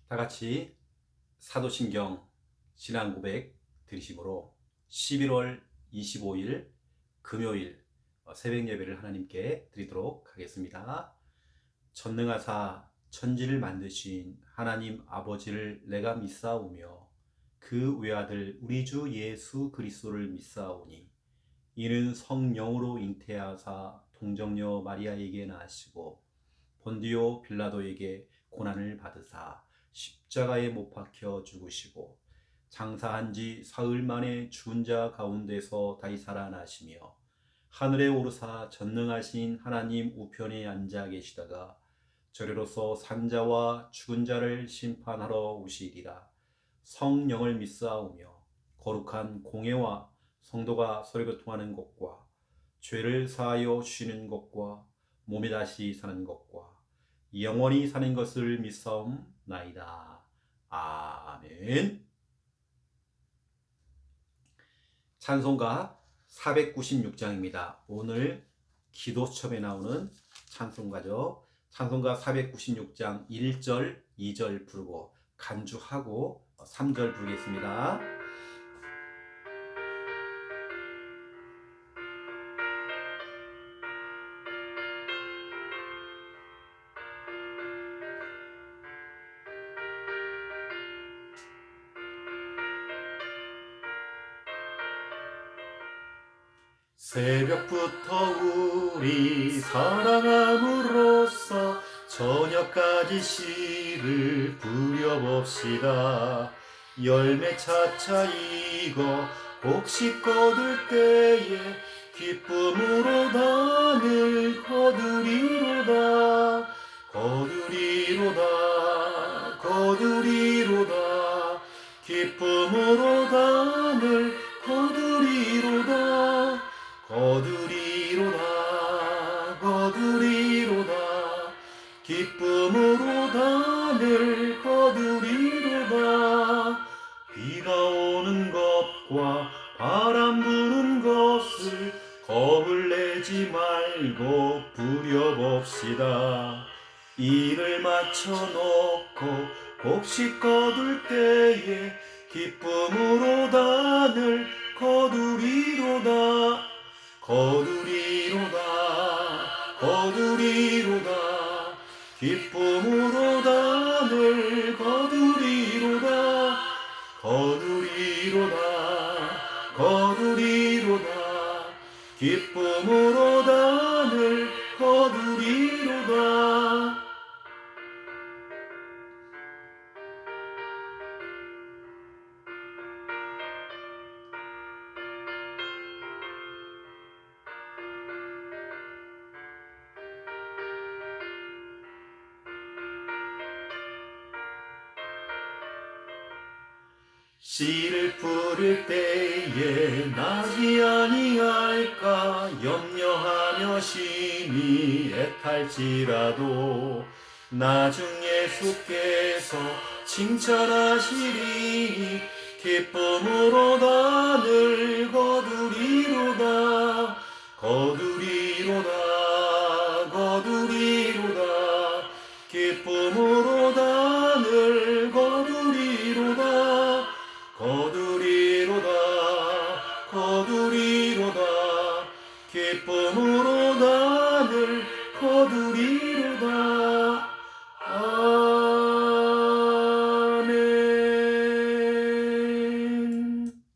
다 같이 사도신경 신앙 고백 드리심으로 11월 25일 금요일 새벽 예배를 하나님께 드리도록 하겠습니다. 전능하사 천지를 만드신 하나님 아버지를 내가 믿사오며 그 외아들 우리 주 예수 그리스도를 믿사오니 이는 성령으로 잉태하사 동정녀 마리아에게 나시고 본디오 빌라도에게 고난을 받으사 십자가에 못 박혀 죽으시고 장사한 지 사흘 만에 죽은 자 가운데서 다시 살아나시며 하늘에 오르사 전능하신 하나님 우편에 앉아 계시다가 저리로서 산자와 죽은 자를 심판하러 오시리라. 성령을 믿사오며 거룩한 공회와 성도가 서로교통하는 것과 죄를 사하여 주시는 것과 몸이 다시 사는 것과 영원히 사는 것을 믿사옵나이다. 아멘. 찬송가 496장입니다. 오늘 기도첩에 나오는 찬송가죠. 찬송가 496장 1절, 2절 부르고 간주하고 3절 부르겠습니다. 새벽부터 우리 사랑함으로써 저녁까지 시를 부려봅시다. 열매 차차 익어 곡식 거둘 때에 기쁨으로 단을 거두리로다. 거두리로다. 거두리로다. 기쁨으로 단을 거두리로다. 거두리로다. 거두리로다. 기쁨으로 단을 거두리로다. 비가 오는 것과 바람 부는 것을 겁을 내지 말고 부려봅시다. 일을 마쳐놓고 곡식 거둘 때에 기쁨으로 단을 거두리로다. 거두리로다. 거두리로다. 기쁨으로 단을 거두리로다. 거두리로다. 거두리로다. 기쁨으로 단을 거두리로다. 씨를 뿌릴 때에 나지 아니할까 염려하며 심히 애탈지라도 나중에 주께서 칭찬하시리니 기쁨으로 단을 거두리로다. 거두리로다. 거두리로다. 기쁨으로 단을 거두리로다. 거두리로다. 거두리로다. 기쁨으로 단을 거두리로다.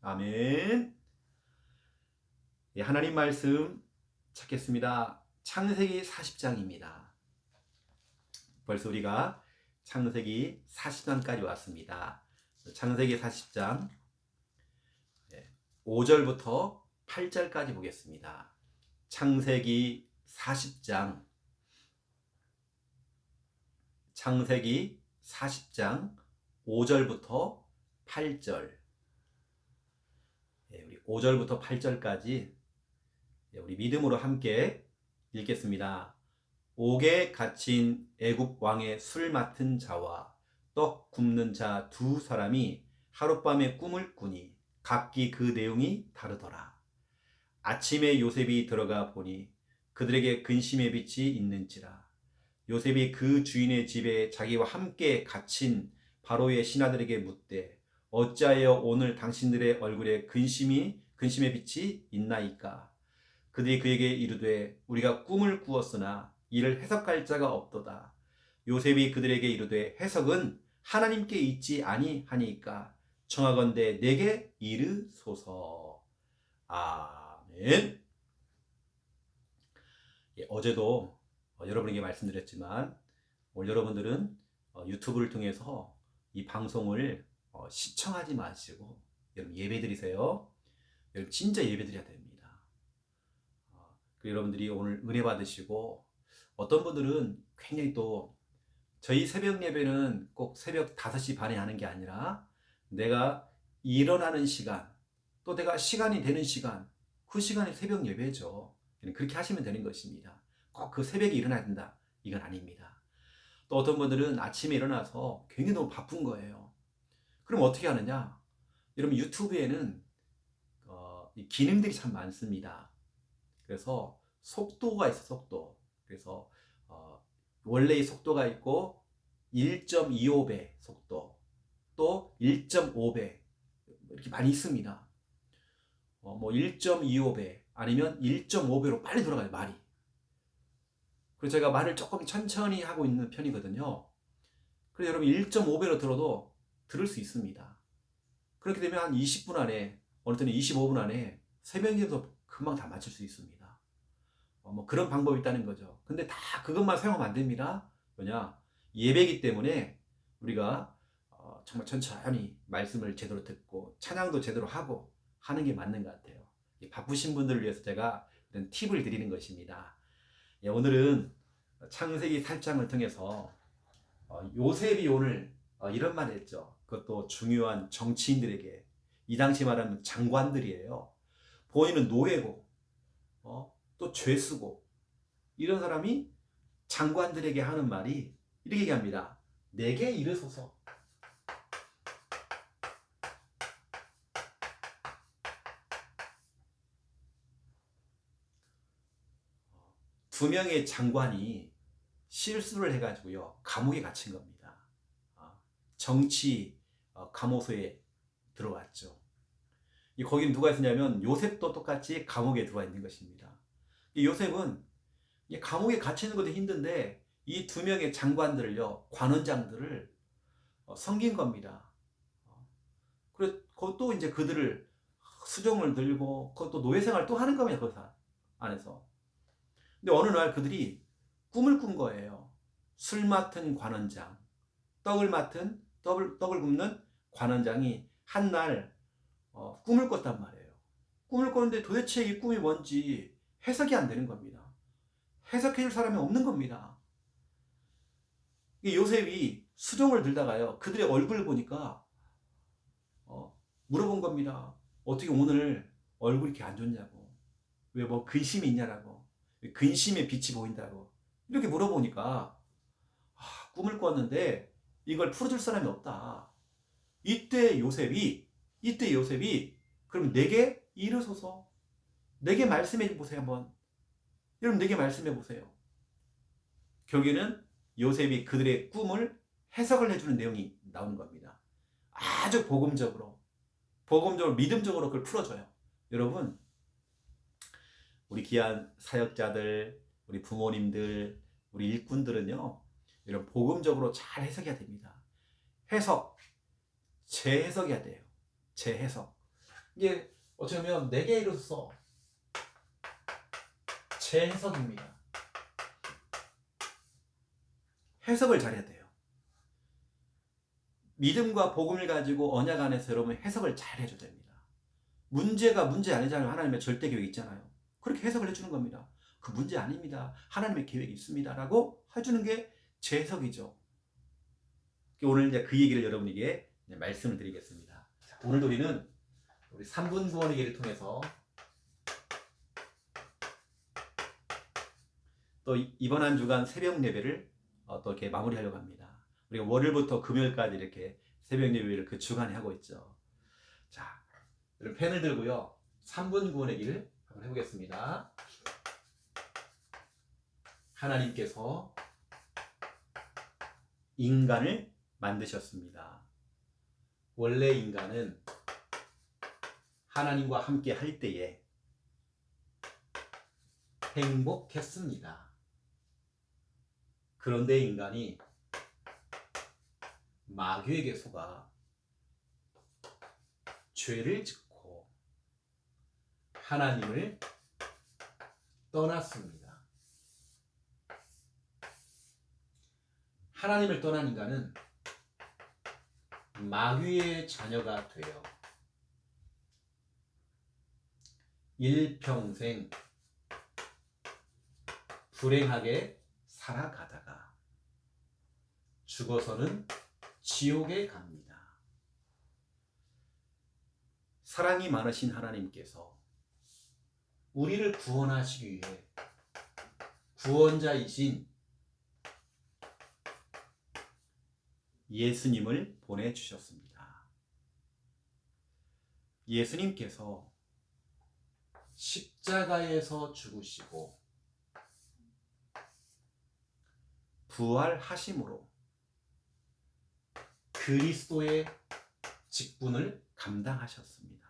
아멘. 아멘. 하나님 말씀 찾겠습니다. 창세기 40장입니다. 벌써 우리가 창세기 40장까지 왔습니다. 창세기 40장 5절부터 8절까지 보겠습니다. 창세기 40장 5절부터 8절 우리 5절부터 8절까지 우리 믿음으로 함께 읽겠습니다. 옥에 갇힌 애굽 왕의 술 맡은 자와 떡 굽는 자 두 사람이 하룻밤에 꿈을 꾸니 각기 그 내용이 다르더라. 아침에 요셉이 들어가 보니 그들에게 근심의 빛이 있는지라. 요셉이 그 주인의 집에 자기와 함께 갇힌 바로의 신하들에게 묻되 어찌하여 오늘 당신들의 얼굴에 근심의 빛이 있나이까? 그들이 그에게 이르되 우리가 꿈을 꾸었으나 이를 해석할 자가 없도다. 요셉이 그들에게 이르되 해석은 하나님께 있지 아니하니까 청하건대 내게 이르소서. 아멘. 어제도 여러분에게 말씀드렸지만 오늘 여러분들은 유튜브를 통해서 이 방송을 시청하지 마시고 여러분 예배드리세요. 여러분 진짜 예배드려야 됩니다. 그리고 여러분들이 오늘 은혜 받으시고 어떤 분들은 굉장히 또 저희 새벽 예배는 꼭 새벽 5시 반에 하는 게 아니라 내가 일어나는 시간 또 내가 시간이 되는 시간 그 시간이 새벽 예배죠. 그렇게 하시면 되는 것입니다. 꼭 그 새벽에 일어나야 된다 이건 아닙니다. 또 어떤 분들은 아침에 일어나서 굉장히 너무 바쁜 거예요. 그럼 어떻게 하느냐? 여러분 유튜브에는 기능들이 참 많습니다. 그래서 속도가 있어 속도. 그래서 원래의 속도가 있고 1.25배 속도 또 1.5배 이렇게 많이 있습니다. 뭐 1.25배 아니면 1.5배로 빨리 돌아가요 말이. 그래서 제가 말을 조금 천천히 하고 있는 편이거든요. 그래서 여러분 1.5배로 들어도 들을 수 있습니다. 그렇게 되면 한 20분 안에 어느 때는 25분 안에 새벽에도 금방 다 맞출 수 있습니다. 뭐 그런 방법이 있다는 거죠. 근데 다 그것만 사용하면 안 됩니다. 왜냐? 예배이기 때문에 우리가 정말 천천히 말씀을 제대로 듣고 찬양도 제대로 하고 하는 게 맞는 것 같아요. 바쁘신 분들을 위해서 제가 이런 팁을 드리는 것입니다. 오늘은 창세기 8장을 통해서 요셉이 오늘 이런 말을 했죠. 그것도 중요한 정치인들에게 이 당시 말하면 장관들이에요. 본인은 노예고 또 죄수고 이런 사람이 장관들에게 하는 말이 이렇게 얘기합니다. 내게 이르소서. 두 명의 장관이 실수를 해가지고요 감옥에 갇힌 겁니다. 정치 감옥소에 들어왔죠. 거기는 누가 있었냐면 요셉도 똑같이 감옥에 들어와 있는 것입니다. 요셉은 감옥에 갇히는 것도 힘든데 이 두 명의 장관들을요 관원장들을 섬긴 겁니다. 그래 그것도 이제 그들을 수종을 들고 그것도 노예생활 또 하는 겁니다. 그 안에서. 근데 어느 날 그들이 꿈을 꾼 거예요. 술 맡은 관원장, 떡을 굽는 관원장이 한날 꿈을 꿨단 말이에요. 꿈을 꿨는데 도대체 이 꿈이 뭔지 해석이 안 되는 겁니다. 해석해 줄 사람이 없는 겁니다. 요셉이 수종을 들다가요 그들의 얼굴을 보니까 물어본 겁니다. 어떻게 오늘 얼굴이 이렇게 안 좋냐고, 왜 뭐 근심이 있냐라고, 근심의 빛이 보인다고 이렇게 물어보니까 꿈을 꿨는데 이걸 풀어줄 사람이 없다. 이때 요셉이 그럼 내게 이르소서. 내게 말씀해 보세요 한번. 여러분 내게 말씀해 보세요. 결국에는 요셉이 그들의 꿈을 해석을 해주는 내용이 나오는 겁니다. 아주 복음적으로 믿음적으로 그걸 풀어줘요. 여러분 우리 귀한 사역자들, 우리 부모님들, 우리 일꾼들은요 이런 복음적으로 잘 해석해야 됩니다. 해석, 재해석해야 돼요. 재해석. 이게 어쩌면 내게 이르소서 재해석입니다. 해석을 잘해야 돼요. 믿음과 복음을 가지고 언약 안에서 여러분 해석을 잘 해줘야 됩니다. 문제가 문제 아니잖아요. 하나님의 절대 계획이 있잖아요. 그렇게 해석을 해주는 겁니다. 그 문제 아닙니다. 하나님의 계획이 있습니다. 라고 해주는 게 재해석이죠. 오늘 이제 그 얘기를 여러분에게 말씀을 드리겠습니다. 자, 오늘도 우리는 우리 3분 구원 얘기를 통해서 또 이번 한 주간 새벽 예배를 또 이렇게 마무리하려고 합니다. 우리가 월요일부터 금요일까지 이렇게 새벽 예배를 그 주간에 하고 있죠. 자, 여러분 펜을 들고요. 3분 구원의 길을 한번 해보겠습니다. 하나님께서 인간을 만드셨습니다. 원래 인간은 하나님과 함께 할 때에 행복했습니다. 그런데 인간이 마귀에게 속아 죄를 짓고 하나님을 떠났습니다. 하나님을 떠난 인간은 마귀의 자녀가 되어 일평생 불행하게 살아가다가 죽어서는 지옥에 갑니다. 사랑이 많으신 하나님께서 우리를 구원하시기 위해 구원자이신 예수님을 보내주셨습니다. 예수님께서 십자가에서 죽으시고 부활하심으로 그리스도의 직분을 감당하셨습니다.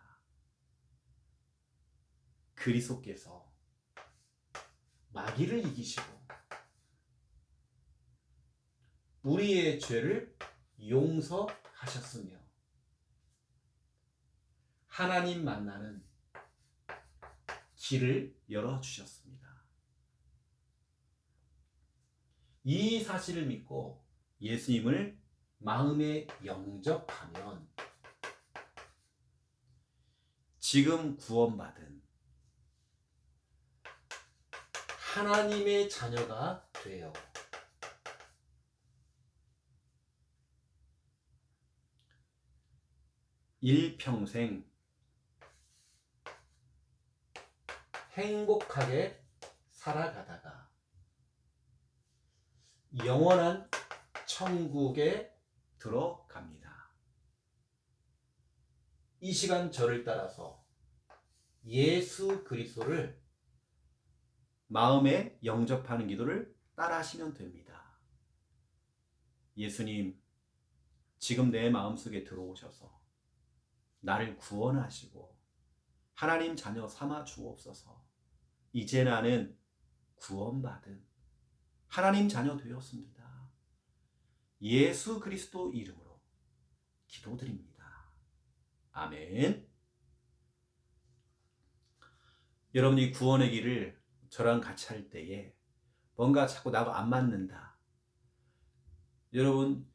그리스도께서 마귀를 이기시고 우리의 죄를 용서하셨으며 하나님 만나는 길을 열어주셨습니다. 이 사실을 믿고 예수님을 마음에 영접하면 지금 구원받은 하나님의 자녀가 되어 일평생 행복하게 살아가다가 영원한 천국에 들어갑니다. 이 시간 저를 따라서 예수 그리스도를 마음에 영접하는 기도를 따라 하시면 됩니다. 예수님, 지금 내 마음속에 들어오셔서 나를 구원하시고 하나님 자녀 삼아 주옵소서. 이제 나는 구원받은 하나님 자녀 되었습니다. 예수 그리스도 이름으로 기도드립니다. 아멘. 여러분이 구원의 길을 저랑 같이 할 때에 뭔가 자꾸 나하고 안 맞는다. 여러분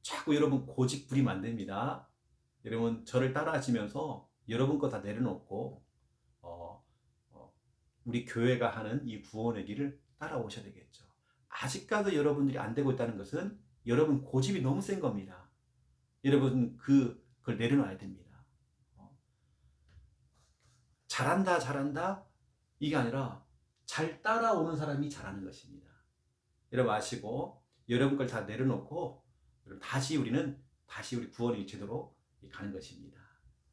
자꾸 여러분 고집 부리면 안 됩니다. 여러분 저를 따라하시면서 여러분 거 다 내려놓고 우리 교회가 하는 이 구원의 길을 따라오셔야 되겠죠. 아직까지 여러분들이 안 되고 있다는 것은 여러분 고집이 너무 센 겁니다. 여러분 그걸 내려놔야 됩니다. 잘한다 이게 아니라 잘 따라오는 사람이 잘하는 것입니다. 여러분 아시고 여러분 걸 다 내려놓고 다시 우리 구원의 제도로 가는 것입니다.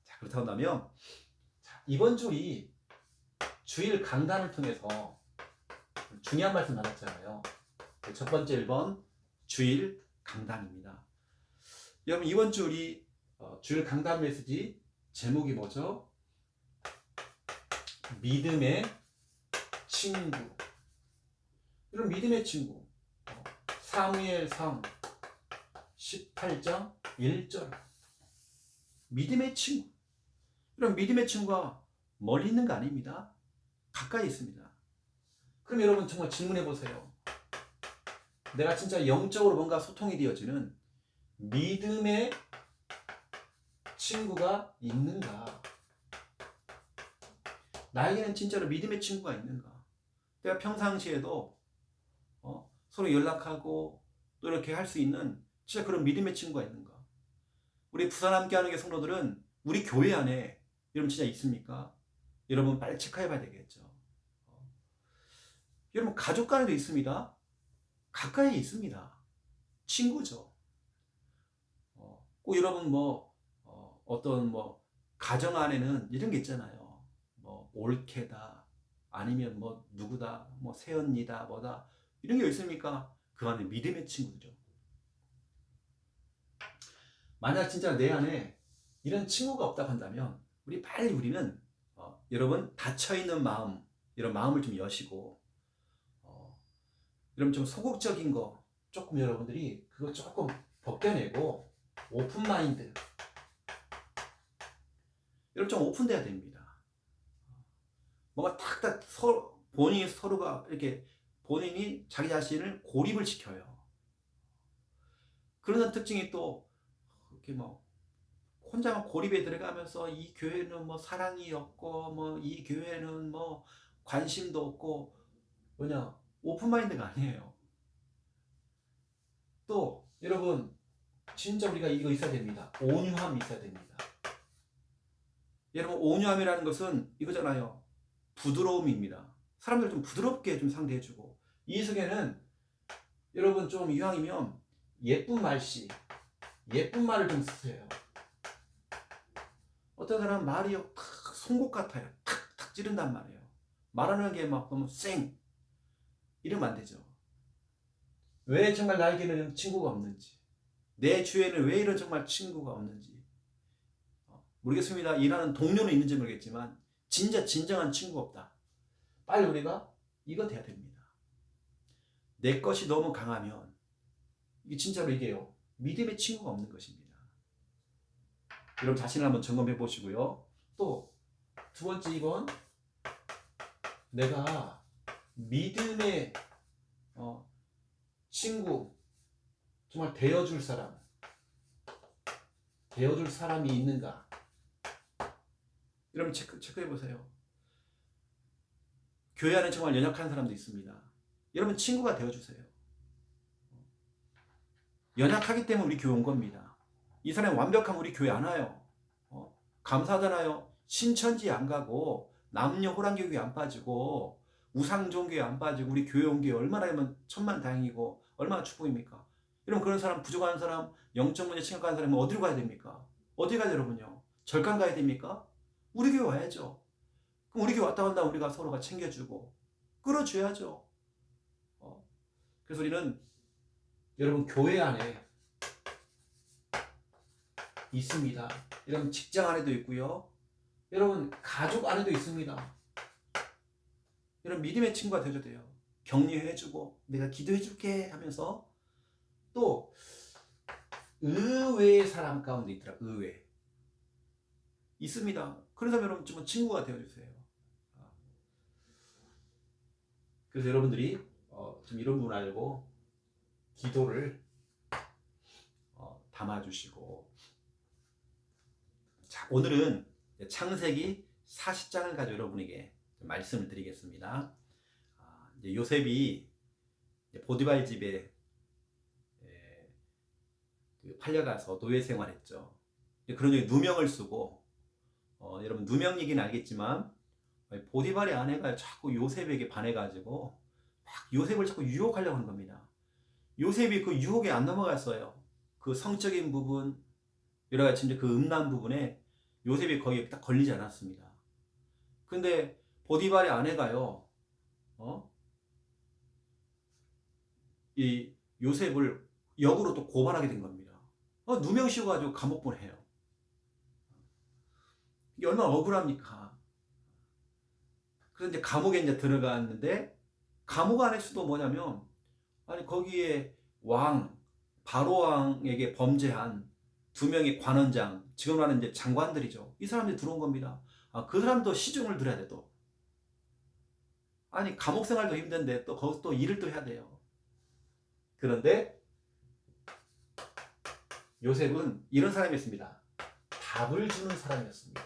자, 그렇다고 한다면 이번 주이 주일 강단을 통해서 중요한 말씀 나눴잖아요. 첫 번째 1번 주일 강단입니다. 여러분 이번 주 우리 주일 강단 메시지 제목이 뭐죠? 믿음의 친구. 이런 믿음의 친구. 사무엘상 18장 1절. 믿음의 친구. 이런 믿음의 친구가 멀리 있는 거 아닙니다. 가까이 있습니다. 그럼 여러분 정말 질문해 보세요. 내가 진짜 영적으로 뭔가 소통이 되어지는 믿음의 친구가 있는가? 나에게는 진짜로 믿음의 친구가 있는가? 내가 평상시에도 서로 연락하고 또 이렇게 할 수 있는 진짜 그런 믿음의 친구가 있는가? 우리 부산 함께하는 게 성도들은 우리 교회 안에 여러분 진짜 있습니까? 여러분 빨리 체크해 봐야 되겠죠. 여러분 가족 간에도 있습니다. 가까이 있습니다. 친구죠. 꼭 여러분 어떤 가정 안에는 이런 게 있잖아요. 올케다 아니면 누구다 새언니다 뭐다 이런 게 있습니까? 그 안에 믿음의 친구죠. 만약 진짜 내 안에 이런 친구가 없다고 한다면 우리는 여러분 닫혀있는 마음, 이런 마음을 좀 여시고 여러분 좀 소극적인 거 조금 여러분들이 그거 조금 벗겨내고 오픈 마인드, 여러분 좀 오픈돼야 됩니다. 뭔가 탁탁 본인이 서로가 이렇게 본인이 자기 자신을 고립을 시켜요. 그런 특징이 또 이렇게 뭐 혼자만 고립에 들어가면서 이 교회는 뭐 사랑이 없고 뭐 이 교회는 뭐 관심도 없고 뭐냐 오픈 마인드가 아니에요. 또 여러분 진짜 우리가 이거 있어야 됩니다. 온유함이 있어야 됩니다. 여러분 온유함이라는 것은 이거잖아요. 부드러움입니다. 사람들 좀 부드럽게 좀 상대해주고 이 속에는 여러분 좀 이왕이면 예쁜 말씨, 예쁜 말을 좀 쓰세요. 어떤 사람은 말이 송곳 같아요. 탁탁 찌른단 말이에요. 말하는 게 막 너무 쌩 이러면 안 되죠. 왜 정말 나에게는 친구가 없는지, 내 주위에는 왜 이런 정말 친구가 없는지 모르겠습니다. 일하는 동료는 있는지 모르겠지만 진정한 친구가 없다. 빨리 우리가 이거 돼야 됩니다. 내 것이 너무 강하면 이게 진짜로 이게요. 믿음의 친구가 없는 것입니다. 여러분 자신을 한번 점검해 보시고요. 또 두 번째 이건 내가 믿음의 친구 정말 되어줄 사람이 있는가? 여러분 체크해 보세요. 교회 안에 정말 연약한 사람도 있습니다. 여러분 친구가 되어주세요. 연약하기 때문에 우리 교회 온 겁니다. 이 사람이 완벽하면 우리 교회 안 와요. 감사하잖아요. 신천지 안 가고 남녀 호랑교회 안 빠지고 우상종교회 안 빠지고 우리 교회 온 게 얼마나 천만다행이고 얼마나 축복입니까? 여러분 그런 사람, 부족한 사람, 영적 문제 심각한 사람은 어디로 가야 됩니까? 어디 가야 여러분요? 절간 가야 됩니까? 우리 교회 와야죠. 그럼 우리 교회 왔다 간다 우리가 서로가 챙겨주고 끌어줘야죠. 그래서 우리는 여러분 교회 안에 있습니다. 여러분 직장 안에도 있고요. 여러분 가족 안에도 있습니다. 여러분 믿음의 친구가 되어줘야 돼요. 격려해주고 내가 기도해줄게 하면서 또 의외의 사람 가운데 있더라. 의외 있습니다. 그래서 여러분 좀 친구가 되어주세요. 그래서 여러분들이 좀 이런 부분 알고 기도를 담아주시고 자 오늘은 창세기 40장을 가지고 여러분에게 말씀을 드리겠습니다. 이제 요셉이 보디발 집에 팔려가서 노예 생활했죠. 그런 적에 누명을 쓰고 여러분 누명 얘기는 알겠지만 보디발의 아내가 자꾸 요셉에게 반해가지고 막 요셉을 자꾸 유혹하려고 하는 겁니다. 요셉이 그 유혹에 안 넘어갔어요. 그 성적인 부분 여러 가지 이제 그 음란 부분에 요셉이 거기에 딱 걸리지 않았습니다. 근데 보디발의 아내가요, 이 요셉을 역으로 또 고발하게 된 겁니다. 누명 씌워가지고 감옥 보내요. 이게 얼마나 억울합니까? 그래서 이제 감옥에 이제 들어갔는데 감옥 안에서도 뭐냐면 아니 거기에 바로 왕에게 범죄한 두 명의 관원장, 지금 말하는 이제 장관들이죠. 이 사람들이 들어온 겁니다. 그 사람도 시중을 들어야 돼 또. 아니 감옥 생활도 힘든데 또 거기서 또 일을 또 해야 돼요. 그런데 요셉은 이런 사람이었습니다. 답을 주는 사람이었습니다.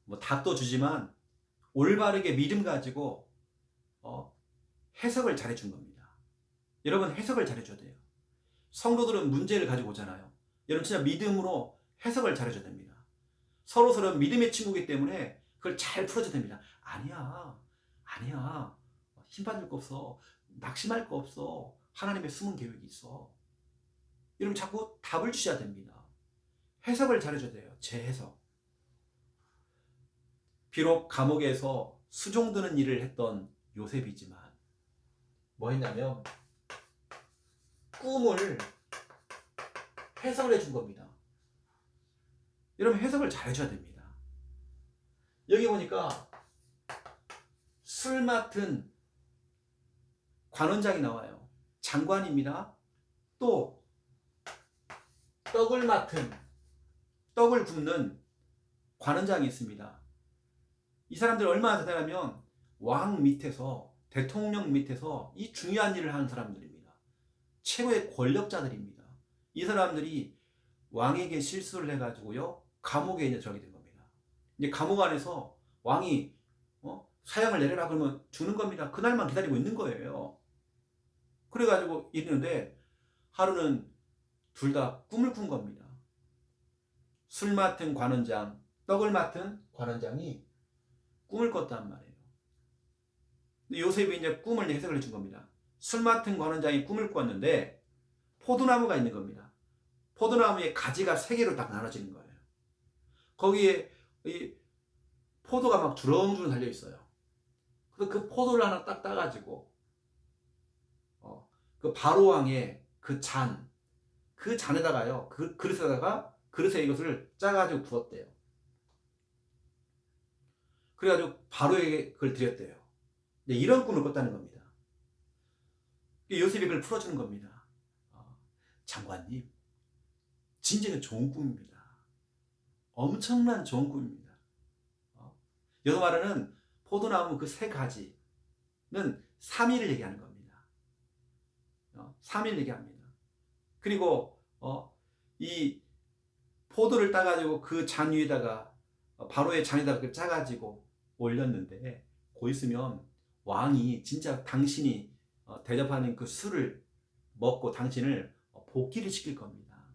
뭐 답도 주지만 올바르게 믿음 가지고 해석을 잘해준 겁니다. 여러분 해석을 잘해줘야 돼요. 성도들은 문제를 가지고 오잖아요. 여러분 진짜 믿음으로 해석을 잘해줘야 됩니다. 서로서로 믿음의 친구이기 때문에 그걸 잘 풀어줘야 됩니다. 아니야 힘받을 거 없어, 낙심할 거 없어, 하나님의 숨은 계획이 있어. 여러분 자꾸 답을 주셔야 됩니다. 해석을 잘해줘야 돼요. 재해석. 비록 감옥에서 수종드는 일을 했던 요셉이지만 뭐 했냐면 꿈을 해석을 해준 겁니다. 여러분 해석을 잘 해줘야 됩니다. 여기 보니까 술 맡은 관원장이 나와요. 장관입니다. 또 떡을 맡은, 떡을 굽는 관원장이 있습니다. 이 사람들 얼마나 대단하면 왕 밑에서, 대통령 밑에서 이 중요한 일을 하는 사람들입니다. 최고의 권력자들입니다. 이 사람들이 왕에게 실수를 해가지고요, 감옥에 이제 들어가게 된 겁니다. 이제 감옥 안에서 왕이 사형을 내려라 그러면 주는 겁니다. 그날만 기다리고 있는 거예요. 그래가지고 있는데 하루는 둘 다 꿈을 꾼 겁니다. 술 맡은 관원장, 떡을 맡은 관원장이 꿈을 꿨단 말이에요. 요셉이 이제 꿈을 해석을 해준 겁니다. 술 맡은 관원장이 꿈을 꿨는데 포도나무가 있는 겁니다. 포도나무의 가지가 세 개로 딱 나눠지는 거예요. 거기에 이 포도가 막 주렁주렁 달려 있어요. 그래서 그 포도를 하나 딱 따가지고 그 바로왕의 그 잔에다가요, 그 그릇에 이것을 짜가지고 부었대요. 그래가지고 바로에게 그걸 드렸대요. 이런 꿈을 꿨다는 겁니다. 요셉이 그걸 풀어주는 겁니다. 장관님, 진짜 좋은 꿈입니다. 엄청난 좋은 꿈입니다. 여기서 말하는 포도나무 그 세 가지는 3일을 얘기하는 겁니다. 3일 얘기합니다. 그리고 이 포도를 따가지고 그 잔 위에다가 바로의 잔에다가 그걸 짜가지고 올렸는데 곧 있으면 왕이 진짜 당신이 대접하는 그 술을 먹고 당신을 복귀를 시킬 겁니다.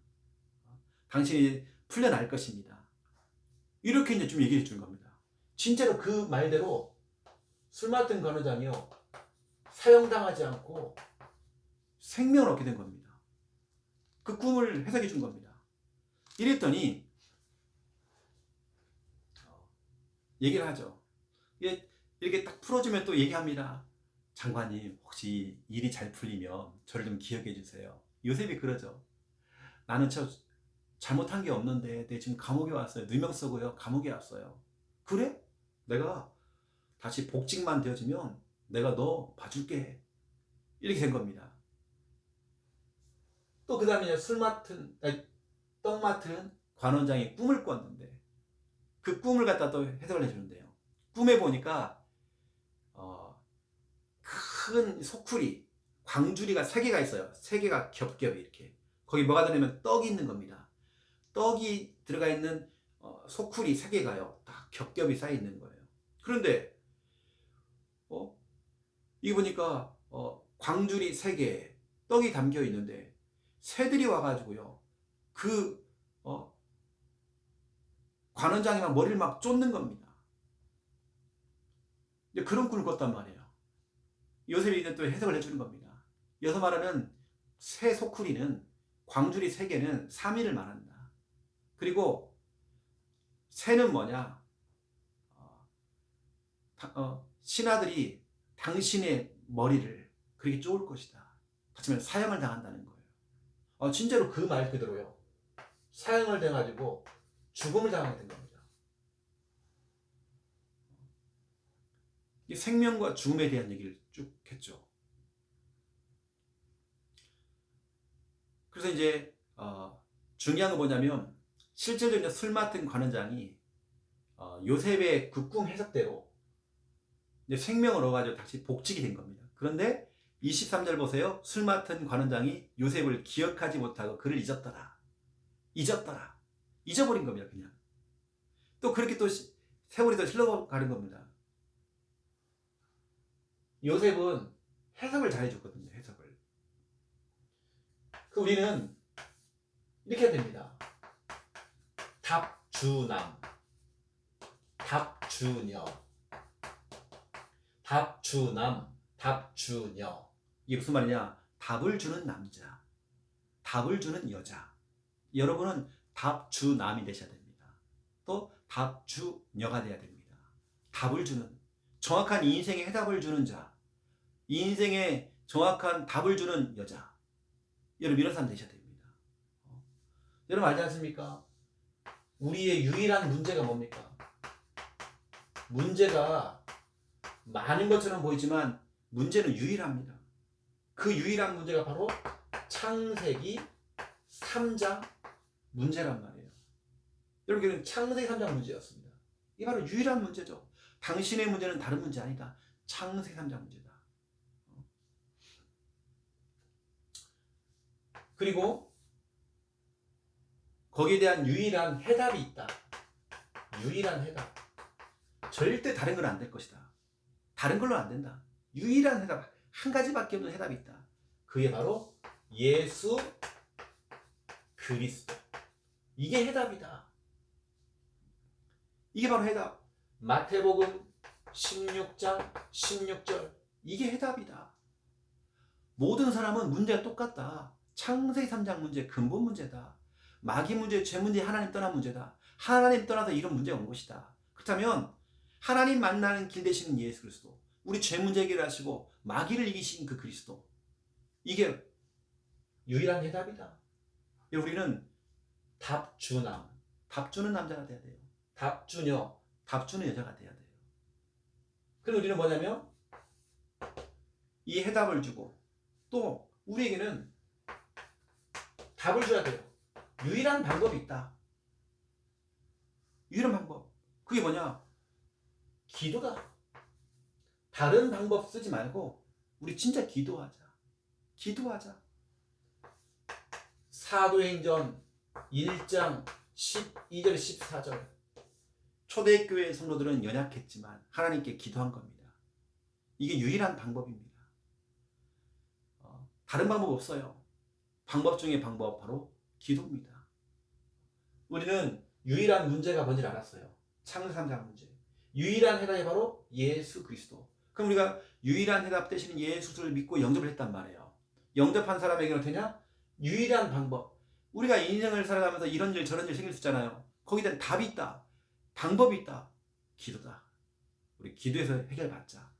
당신이 풀려날 것입니다. 이렇게 이제 좀 얘기해 주는 겁니다. 진짜로 그 말대로 술 맡은 관원장이요, 사형당하지 않고 생명을 얻게 된 겁니다. 그 꿈을 해석해 준 겁니다. 이랬더니 얘기를 하죠. 이렇게 딱 풀어주면 또 얘기합니다. 장관님, 혹시 일이 잘 풀리면 저를 좀 기억해 주세요. 요셉이 그러죠. 나는 잘못한 게 없는데 내 지금 감옥에 왔어요. 누명 쓰고요, 감옥에 왔어요. 그래? 내가 다시 복직만 되어지면 내가 너 봐줄게. 이렇게 된 겁니다. 또 그 다음에 떡 맡은 관원장이 꿈을 꿨는데 그 꿈을 갖다 또 해석을 해주는데요. 꿈에 보니까 큰 소쿠리, 광주리가 3개가 있어요. 3개가 겹겹이 이렇게. 거기 뭐가 들어있냐면 떡이 있는 겁니다. 떡이 들어가 있는 소쿠리 3개가요, 다 겹겹이 쌓여 있는 거예요. 그런데 이거 보니까 광주리 3개, 떡이 담겨 있는데 새들이 와가지고요, 그 관원장이 막 머리를 막 쫓는 겁니다. 그런 꿈을 꿨단 말이에요. 요셉이 이제 또 해석을 해주는 겁니다. 여기서 말하는 새 소쿠리는, 광주리 3개는 3일을 말한다. 그리고 새는 뭐냐? 신하들이 당신의 머리를 그렇게 쪼을 것이다. 하지만 사형을 당한다는 거예요. 진짜로 그 말 그대로요. 사형을 당해가지고 죽음을 당하게 된 겁니다. 이 생명과 죽음에 대한 얘기를 쭉 했죠. 그래서 이제 중요한 건 뭐냐면, 실제적으로 술 맡은 관원장이 요셉의 그 꿈 해석대로 이제 생명을 얻어가지고 다시 복직이 된 겁니다. 그런데 23절 보세요. 술 맡은 관원장이 요셉을 기억하지 못하고 그를 잊었더라. 잊어버린 겁니다. 그냥. 또 그렇게 또 세월이 더 흘러가는 겁니다. 요셉은 해석을 잘 해줬거든요. 해석을. 우리는 이렇게 해야 됩니다. 답주남, 답주녀, 답주남, 답주녀. 이게 무슨 말이냐? 답을 주는 남자, 답을 주는 여자. 여러분은 답주남이 되셔야 됩니다. 또 답주녀가 되어야 됩니다. 답을 주는, 정확한 인생의 해답을 주는 자, 인생의 정확한 답을 주는 여자. 여러분 이런 사람 되셔야 됩니다. 여러분 알지 않습니까? 우리의 유일한 문제가 뭡니까? 문제가 많은 것처럼 보이지만 문제는 유일합니다. 그 유일한 문제가 바로 창세기 3장 문제란 말이에요. 여러분 창세기 3장 문제였습니다. 이게 바로 유일한 문제죠. 당신의 문제는 다른 문제 아니다. 창세기 3장 문제다. 그리고 거기에 대한 유일한 해답이 있다. 유일한 해답. 절대 다른 건 안 될 것이다. 다른 걸로 안 된다. 유일한 해답, 한 가지밖에 없는 해답이 있다. 그게 바로 예수 그리스도. 이게 해답이다. 이게 바로 해답. 마태복음 16장 16절. 이게 해답이다. 모든 사람은 문제가 똑같다. 창세기 3장 문제, 근본 문제다. 마귀 문제, 죄 문제, 하나님 떠난 문제다. 하나님 떠나서 이런 문제가 온 것이다. 그렇다면 하나님 만나는 길 되시는 예수 그리스도, 우리 죄 문제 해결하시고 마귀를 이기신 그 그리스도, 이게 유일한 해답이다. 우리는 답주남, 답주는 남자가 돼야 돼요. 답주녀, 답주는 여자가 돼야 돼요. 그리고 우리는 뭐냐면 이 해답을 주고 또 우리에게는 답을 줘야 돼요. 유일한 방법이 있다. 유일한 방법. 그게 뭐냐? 기도다. 다른 방법 쓰지 말고 우리 진짜 기도하자. 기도하자. 사도행전 1장 12절 14절. 초대교회 성도들은 연약했지만 하나님께 기도한 겁니다. 이게 유일한 방법입니다. 다른 방법 없어요. 방법 중에 방법 바로 기도입니다. 우리는 유일한 문제가 뭔지를 알았어요. 창세기 3장 문제. 유일한 해답이 바로 예수 그리스도. 그럼 우리가 유일한 해답 되시는 예수를 믿고 영접을 했단 말이에요. 영접한 사람에게는 되냐? 유일한 방법. 우리가 인생을 살아가면서 이런 일 저런 일 생길 수 있잖아요. 거기에 대한 답이 있다. 방법이 있다. 기도다. 우리 기도해서 해결받자.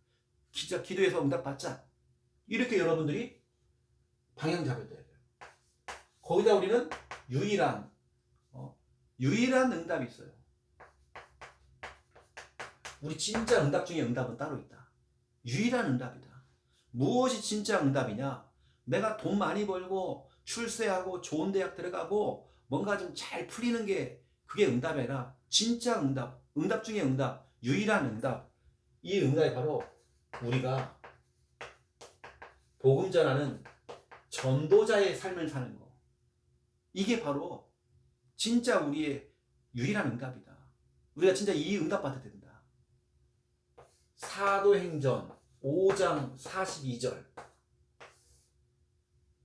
기도해서 응답받자. 이렇게 여러분들이 방향 잡아야 돼요. 거기다 우리는 유일한 응답이 있어요. 우리 진짜 응답 중에 응답은 따로 있다. 유일한 응답이다. 무엇이 진짜 응답이냐? 내가 돈 많이 벌고 출세하고 좋은 대학 들어가고 뭔가 좀 잘 풀리는 게 그게 응답이 아니라 진짜 응답, 응답 중에 응답, 유일한 응답. 이 응답이 바로 우리가 복음 전하는 전도자의 삶을 사는 거. 이게 바로 진짜 우리의 유일한 응답이다. 우리가 진짜 이 응답 받아야 된다. 사도행전 5장 42절.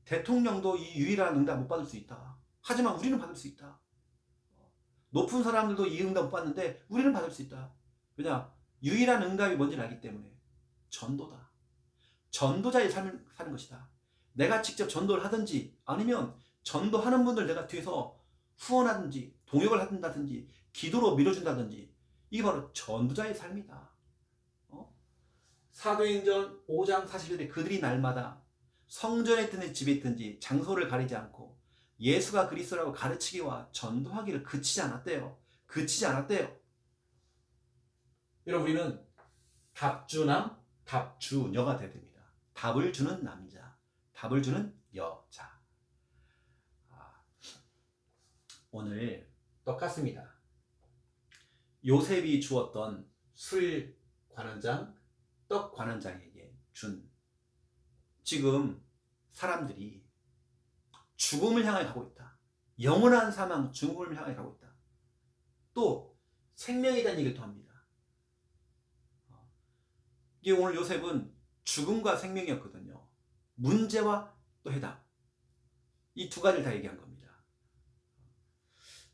대통령도 이 유일한 응답 못 받을 수 있다. 하지만 우리는 받을 수 있다. 높은 사람들도 이 응답 못 받는데 우리는 받을 수 있다. 왜냐? 유일한 응답이 뭔지를 알기 때문에. 전도다. 전도자의 삶을 사는 것이다. 내가 직접 전도를 하든지 아니면 전도하는 분들 내가 뒤에서 후원하든지 동역을 한다든지 기도로 밀어준다든지 이게 바로 전도자의 삶이다. 사도행전 5장 40절에 그들이 날마다 성전에 있든지 집에 있든지 장소를 가리지 않고 예수가 그리스도라고 가르치기와 전도하기를 그치지 않았대요. 그치지 않았대요. 여러분 우리는 답주남, 답주녀가 되어야 됩니다. 답을 주는 남자, 답을 주는 여자. 오늘 똑같습니다. 요셉이 주었던 술 관원장, 떡 관원장에게 준 지금 사람들이 죽음을 향해 가고 있다. 영원한 사망, 죽음을 향해 가고 있다. 또 생명에 대한 얘기를 또 합니다. 이게 오늘 요셉은 죽음과 생명이었거든요. 문제와 또 해답. 이 두 가지를 다 얘기한 겁니다.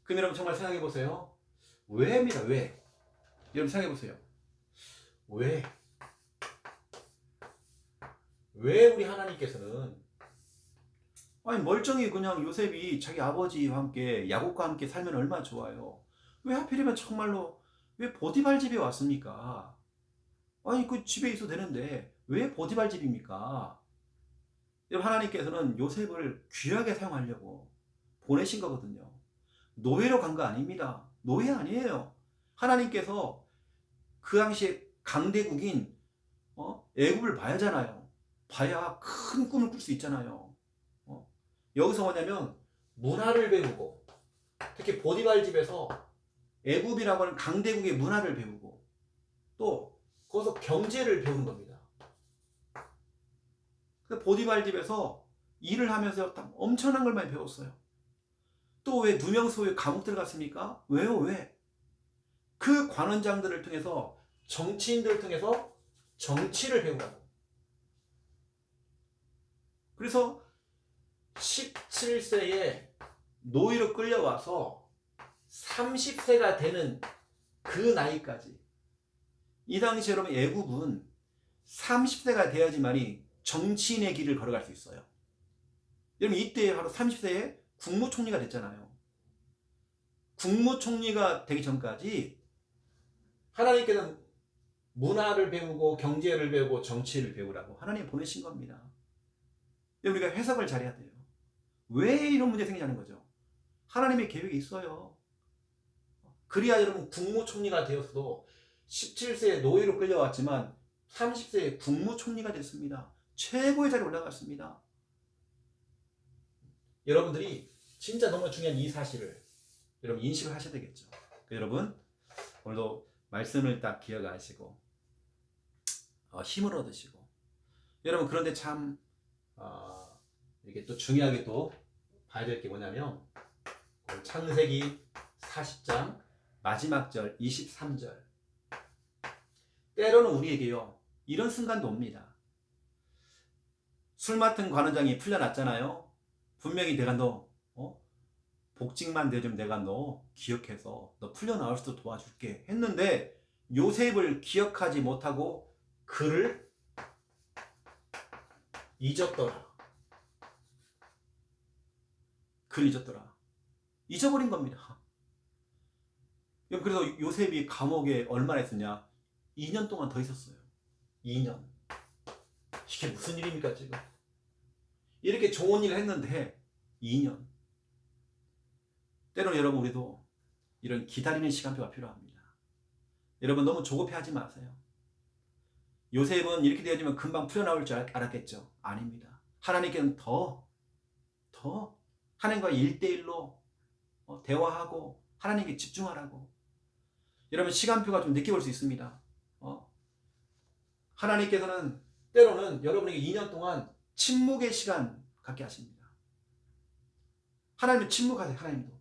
그럼 여러분 정말 생각해 보세요. 왜입니다. 왜? 여러분 생각해 보세요. 왜 우리 하나님께서는 아니 멀쩡히 그냥 요셉이 자기 아버지와 함께 야곱과 함께 살면 얼마나 좋아요. 왜 하필이면 정말로 왜 보디발 집에 왔습니까? 아니 그 집에 있어도 되는데 왜 보디발 집입니까? 여러분, 하나님께서는 요셉을 귀하게 사용하려고 보내신 거거든요. 노예로 간 거 아닙니다. 노예 아니에요. 하나님께서 그 당시에 강대국인 애굽을 봐야잖아요. 봐야 큰 꿈을 꿀 수 있잖아요. 여기서 뭐냐면 문화를 배우고, 특히 보디발 집에서 애굽이라고 하는 강대국의 문화를 배우고, 또 거기서 경제를 배우는 겁니다. 보디발 집에서 일을 하면서 엄청난 걸 많이 배웠어요. 또 왜 누명소에 감옥 들어갔습니까? 왜요? 왜? 그 관원장들을 통해서, 정치인들을 통해서 정치를 배우라고. 그래서 17세에 노예로 끌려와서 30세가 되는 그 나이까지, 이 당시 여러분 애굽은 30세가 돼야지만이 정치인의 길을 걸어갈 수 있어요. 여러분 이때 바로 30세에 국무총리가 됐잖아요. 국무총리가 되기 전까지 하나님께서는 문화를 배우고 경제를 배우고 정치를 배우라고 하나님 보내신 겁니다. 우리가 해석을 잘해야 돼요. 왜 이런 문제 생기냐는 거죠. 하나님의 계획이 있어요. 그래야 여러분 국무총리가 되었어도 17세에 노예로 끌려왔지만 30세에 국무총리가 됐습니다. 최고의 자리에 올라갔습니다. 여러분들이 진짜 너무 중요한 이 사실을 여러분 인식을 하셔야 되겠죠. 여러분 오늘도 말씀을 딱 기억하시고 힘을 얻으시고, 여러분 그런데 참 이렇게 또 중요하게 또 봐야 될 게 뭐냐면 창세기 40장 마지막 절 23절, 때로는 우리에게요 이런 순간도 옵니다. 술 맡은 관원장이 풀려났잖아요. 분명히 내가 너 복직만 되면 내가 너 기억해서 너 풀려나올 수도 도와줄게 했는데, 요셉을 기억하지 못하고 그를 잊었더라. 그를 잊었더라. 잊어버린 겁니다. 그래서 요셉이 감옥에 얼마나 있었냐? 2년 동안 더 있었어요. 2년. 이게 무슨 일입니까 지금? 이렇게 좋은 일을 했는데 2년. 때로는 여러분 우리도 이런 기다리는 시간표가 필요합니다. 여러분 너무 조급해하지 마세요. 요셉은 이렇게 되어지면 금방 풀려나올 줄 알았겠죠? 아닙니다. 하나님께는 더 하나님과 1대1로 대화하고 하나님께 집중하라고. 여러분 시간표가 좀 늦게 올 수 있습니다. 하나님께서는 때로는 여러분에게 2년 동안 침묵의 시간 갖게 하십니다. 하나님은 침묵하세요. 하나님도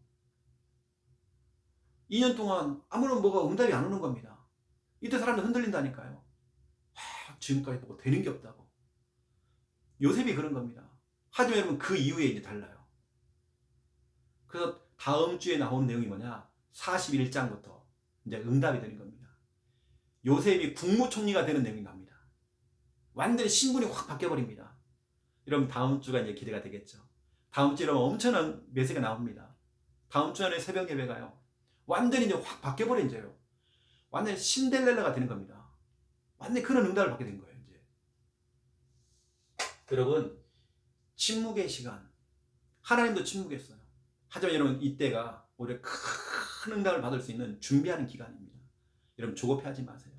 2년 동안 아무런 뭐가 응답이 안 오는 겁니다. 이때 사람들 흔들린다니까요. 지금까지 보고 되는 게 없다고. 요셉이 그런 겁니다. 하지만 여러분 그 이후에 이제 달라요. 그래서 다음 주에 나오는 내용이 뭐냐? 41장부터 이제 응답이 되는 겁니다. 요셉이 국무총리가 되는 내용이 나옵니다. 완전히 신분이 확 바뀌어버립니다. 여러분 다음 주가 이제 기대가 되겠죠. 다음 주에 엄청난 메시지가 나옵니다. 다음 주 안에 새벽 예배가요. 완전히 이제 확 바뀌어버린 죄요. 완전히 신데렐라가 되는 겁니다. 완전히 그런 응답을 받게 된 거예요. 이제. 여러분 침묵의 시간. 하나님도 침묵했어요. 하지만 여러분 이때가 오히려 큰 응답을 받을 수 있는 준비하는 기간입니다. 여러분 조급해하지 마세요.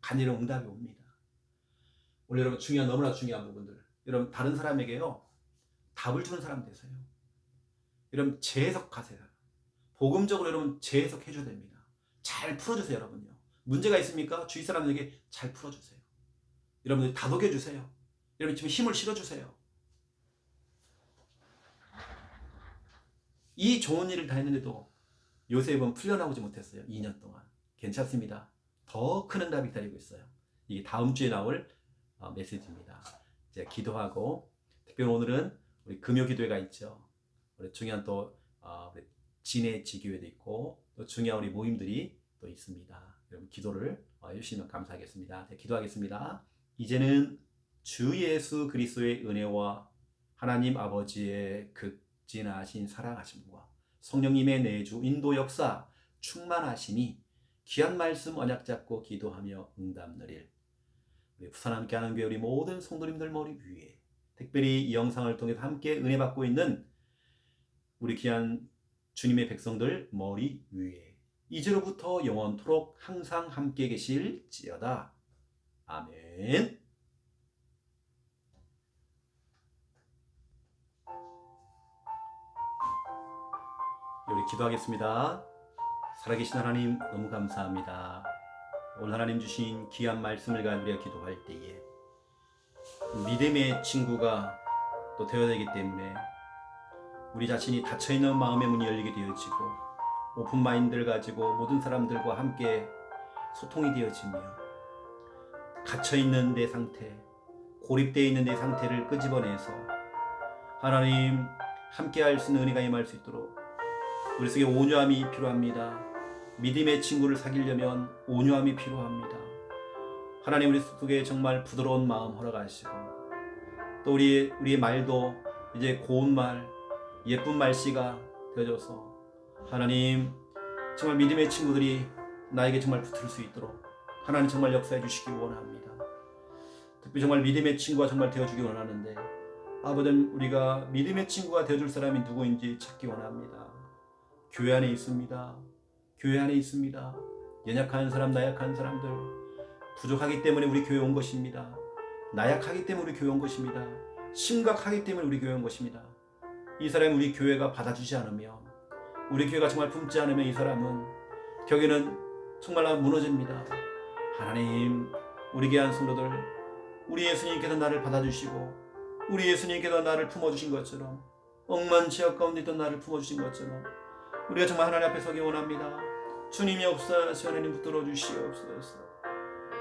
간이런 응답이 옵니다. 오늘 여러분 중요한, 너무나 중요한 부분들, 여러분 다른 사람에게요 답을 주는 사람 되세요. 여러분 재해석하세요. 복음적으로 여러분 재해석해 줘야 됩니다. 잘 풀어주세요. 여러분요. 문제가 있습니까? 주위 사람들에게 잘 풀어주세요. 여러분들 다독여 주세요. 여러분 지금 힘을 실어주세요. 이 좋은 일을 다 했는데도 요셉은 풀려나오지 못했어요. 2년 동안. 괜찮습니다. 더 큰 응답이 기다리고 있어요. 이게 다음 주에 나올 메시지입니다. 이제 기도하고, 특별히 오늘은 우리 금요 기도회가 있죠. 우리 중요한 또 우리 진해 지교회도 있고 또 중요한 우리 모임들이 또 있습니다. 여러분 기도를 해주시면 감사하겠습니다. 네, 기도하겠습니다. 이제는 주 예수 그리스도의 은혜와 하나님 아버지의 극진하신 사랑하심과 성령님의 내주 인도 역사 충만하심이 귀한 말씀 언약 잡고 기도하며 응답 누릴 우리 부산 함께하는 교회 우리 모든 성도님들 머리 위에 특별히 이 영상을 통해서 함께 은혜 받고 있는 우리 귀한 주님의 백성들 머리 위에 이제로부터 영원토록 항상 함께 계실지어다. 아멘. 우리 기도하겠습니다. 살아계신 하나님 너무 감사합니다. 오늘 하나님 주신 귀한 말씀을 가지고 우리가 기도할 때에 믿음의 친구가 또 되어야 되기 때문에 우리 자신이 닫혀있는 마음의 문이 열리게 되어지고 오픈마인드를 가지고 모든 사람들과 함께 소통이 되어지며 갇혀있는 내 상태, 고립되어 있는 내 상태를 끄집어내서 하나님 함께 할 수 있는 은혜가 임할 수 있도록 우리 속에 온유함이 필요합니다. 믿음의 친구를 사귀려면 온유함이 필요합니다. 하나님 우리 속에 정말 부드러운 마음 허락하시고 또 우리의 말도 이제 고운 말, 예쁜 말씨가 되어져서 하나님 정말 믿음의 친구들이 나에게 정말 붙을 수 있도록 하나님 정말 역사해 주시기 원합니다. 특별히 정말 믿음의 친구가 정말 되어주기 원하는데 아버님 우리가 믿음의 친구가 되어줄 사람이 누구인지 찾기 원합니다. 교회 안에 있습니다. 교회 안에 있습니다. 연약한 사람, 나약한 사람들 부족하기 때문에 우리 교회 온 것입니다. 나약하기 때문에 우리 교회 온 것입니다. 심각하기 때문에 우리 교회 온 것입니다. 이 사람이 우리 교회가 받아주지 않으면 우리 교회가 정말 품지 않으면 이 사람은 격에는 정말 무너집니다. 하나님 우리 귀한 성도들 우리 예수님께서 나를 받아주시고 우리 예수님께서 나를 품어주신 것처럼 억만 지역 가운데 있던 나를 품어주신 것처럼 우리가 정말 하나님 앞에 서기 원합니다. 주님이 없사하시 하나님 붙들어 주시옵소서.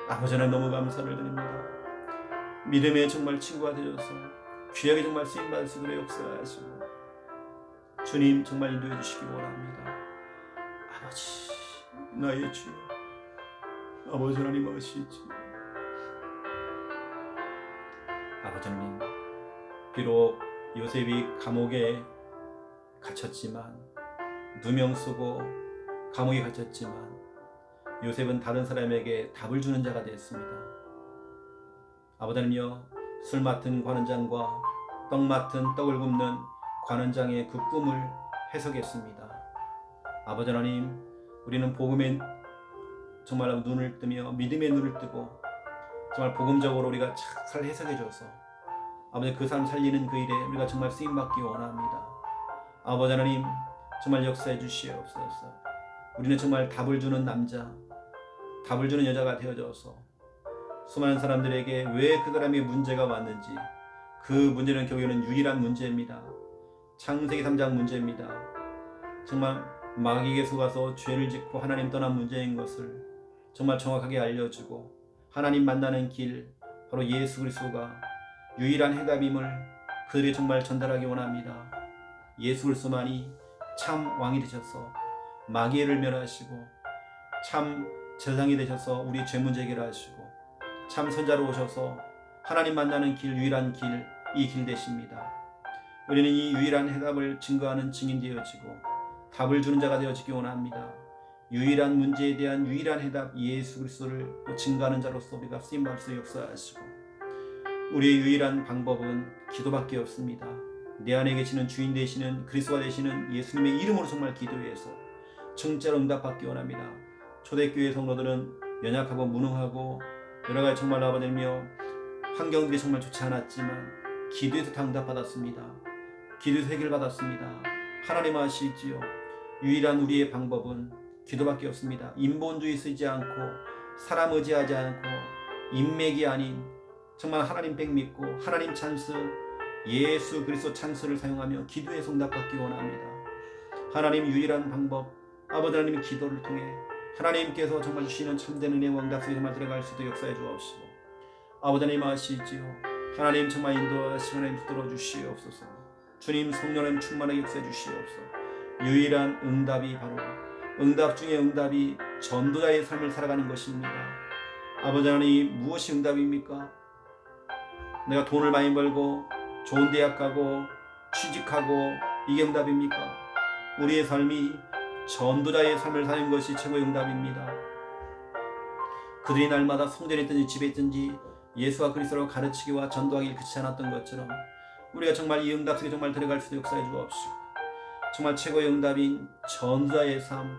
아버지 하나님 너무 감사를 드립니다. 믿음의 정말 친구가 되어서 귀하게 정말 쓰임받을 수 있도록 역사하시고 주님 정말 인도해 주시기 원합니다. 아버지 나의 주여 아버지 하나님 아시지 아버지 하나님 비록 요셉이 감옥에 갇혔지만 누명 쓰고 감옥에 갇혔지만 요셉은 다른 사람에게 답을 주는 자가 되었습니다. 아버지 하나님여 술 맡은 관원장과 떡 맡은 떡을 굽는 관원장의 그 꿈을 해석했습니다. 아버지 하나님 우리는 복음의 정말 눈을 뜨며 믿음의 눈을 뜨고 정말 복음적으로 우리가 잘 해석해줘서 아버지 그 사람 살리는 그 일에 우리가 정말 쓰임받기 원합니다. 아버지 하나님 정말 역사해 주시옵소서. 우리는 정말 답을 주는 남자, 답을 주는 여자가 되어져서 수많은 사람들에게 왜 그 사람의 문제가 왔는지 그 문제는 결국에는 유일한 문제입니다. 창세기 3장 문제입니다. 정말 마귀에게 속아서 죄를 짓고 하나님 떠난 문제인 것을 정말 정확하게 알려주고 하나님 만나는 길 바로 예수 그리스도가 유일한 해답임을 그들에게 정말 전달하기 원합니다. 예수 그리스도만이 참 왕이 되셔서 마귀를 멸하시고 참 제사장이 되셔서 우리 죄 문제 해결하시고 참 선자로 오셔서 하나님 만나는 길 유일한 길 이 길 되십니다. 우리는 이 유일한 해답을 증거하는 증인 되어지고 답을 주는 자가 되어지기 원합니다. 유일한 문제에 대한 유일한 해답 예수 그리스도를 또 증거하는 자로서 우리가 쓰임받을 수 역사하시고 우리의 유일한 방법은 기도밖에 없습니다. 내 안에 계시는 주인 되시는 그리스도가 되시는 예수님의 이름으로 정말 기도해서 청자로 응답받기 원합니다. 초대교회 성도들은 연약하고 무능하고 여러가지 정말 아버지며 환경들이 정말 좋지 않았지만 기도에서 다 응답받았습니다. 기도에서 해결받았습니다. 하나님 아시지요. 유일한 우리의 방법은 기도밖에 없습니다. 인본주의 쓰지 않고 사람 의지하지 않고 인맥이 아닌 정말 하나님 백 믿고 하나님 찬스 예수 그리스도 찬스를 사용하며 기도에서 응답받기 원합니다. 하나님 유일한 방법 아버지 하나님의 기도를 통해 하나님께서 정말 주시는 참된 은혜와 응답 속에 정말 들어갈 수 있도록 역사해 주옵시고 아버지 하나님 아시지요. 하나님 정말 인도하시고 하나님 붙들어 주시옵소서. 주님 성령님 충만하게 역사해 주시옵소서. 유일한 응답이 바로 응답 중에 응답이 전도자의 삶을 살아가는 것입니다. 아버지 하나님 무엇이 응답입니까? 내가 돈을 많이 벌고 좋은 대학 가고 취직하고 이게 응답입니까? 우리의 삶이 전도자의 삶을 사는 것이 최고의 응답입니다. 그들이 날마다 성전에 있든지 집에 있든지 예수와 그리스도로 가르치기와 전도하기를 그치지 않았던 것처럼 우리가 정말 이 응답 속에 정말 들어갈 수 있도록 역사해 주옵시고, 정말 최고의 응답인 전도자의 삶,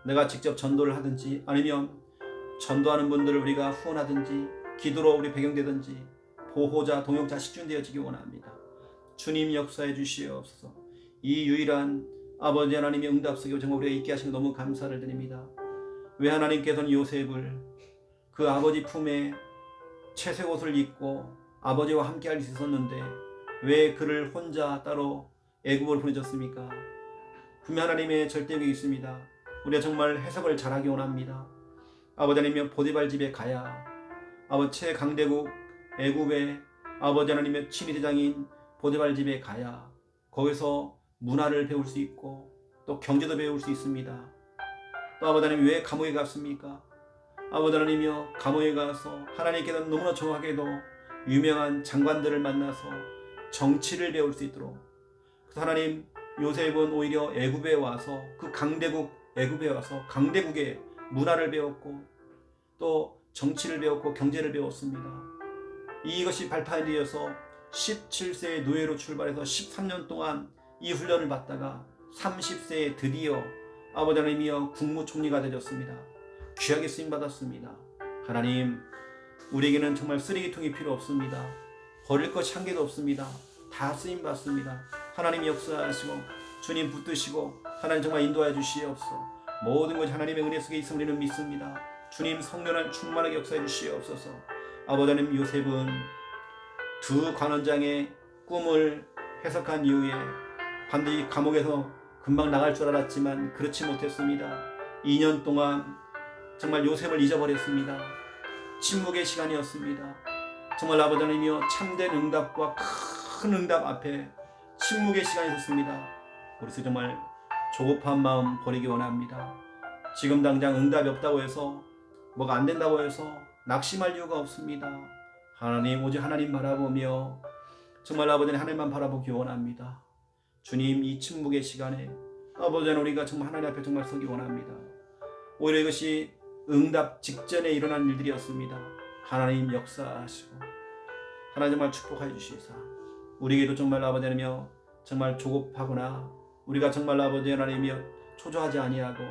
내가 직접 전도를 하든지 아니면 전도하는 분들을 우리가 후원하든지 기도로 우리 배경되든지 보호자, 동역자, 식준되어지기 원합니다. 주님 역사해 주시옵소서. 이 유일한 아버지 하나님의 응답 속에 정말 우리가 있게 하시는 너무 감사를 드립니다. 왜 하나님께서는 요셉을 그 아버지 품에 채색 옷을 입고 아버지와 함께 할 수 있었는데 왜 그를 혼자 따로 애굽으로 보내줬습니까? 분명 하나님의 절대력이 있습니다. 우리가 정말 해석을 잘하기 원합니다. 아버지 하나님의 보디발 집에 가야, 아버지 최강대국 애굽의 아버지 하나님의 친위대장인 보디발 집에 가야 거기서 문화를 배울 수 있고 또 경제도 배울 수 있습니다. 또 아버지 하나님 왜 감옥에 갔습니까? 아버지 하나님이여, 감옥에 가서 하나님께서는 너무나 정확하게도 유명한 장관들을 만나서 정치를 배울 수 있도록, 그래서 하나님 요셉은 오히려 애굽에 와서 그 강대국 애굽에 와서 강대국의 문화를 배웠고 또 정치를 배웠고 경제를 배웠습니다. 이것이 발판이 되어서 17세의 노예로 출발해서 13년 동안 이 훈련을 받다가 30세에 드디어 아버지 하나님이여 국무총리가 되셨습니다. 귀하게 쓰임받았습니다. 하나님, 우리에게는 정말 쓰레기통이 필요 없습니다. 버릴 것이 한 개도 없습니다. 다 쓰임받습니다. 하나님 역사하시고 주님 붙드시고 하나님 정말 인도하여 주시옵소서. 모든 것이 하나님의 은혜 속에 있음을 우리는 믿습니다. 주님 성령을 충만하게 역사해 주시옵소서. 아버지 하나님, 요셉은 두 관원장의 꿈을 해석한 이후에 반드시 감옥에서 금방 나갈 줄 알았지만 그렇지 못했습니다. 2년 동안 정말 요셉을 잊어버렸습니다. 침묵의 시간이었습니다. 정말 아버지 하나님이여, 참된 응답과 큰 응답 앞에 침묵의 시간이 있었습니다. 그래서 정말 조급한 마음 버리기 원합니다. 지금 당장 응답이 없다고 해서, 뭐가 안 된다고 해서 낙심할 이유가 없습니다. 하나님, 오직 하나님 바라보며 정말 아버지 하나님만 바라보기 원합니다. 주님, 이 침묵의 시간에 아버지 하나님, 우리가 정말 하나님 앞에 정말 서기 원합니다. 오히려 이것이 응답 직전에 일어난 일들이었습니다. 하나님 역사하시고 하나님 정말 축복해 주시사 우리에게도 정말 아버지 하나님이여 정말 조급하거나 우리가 정말 아버지 하나님이여 초조하지 아니하고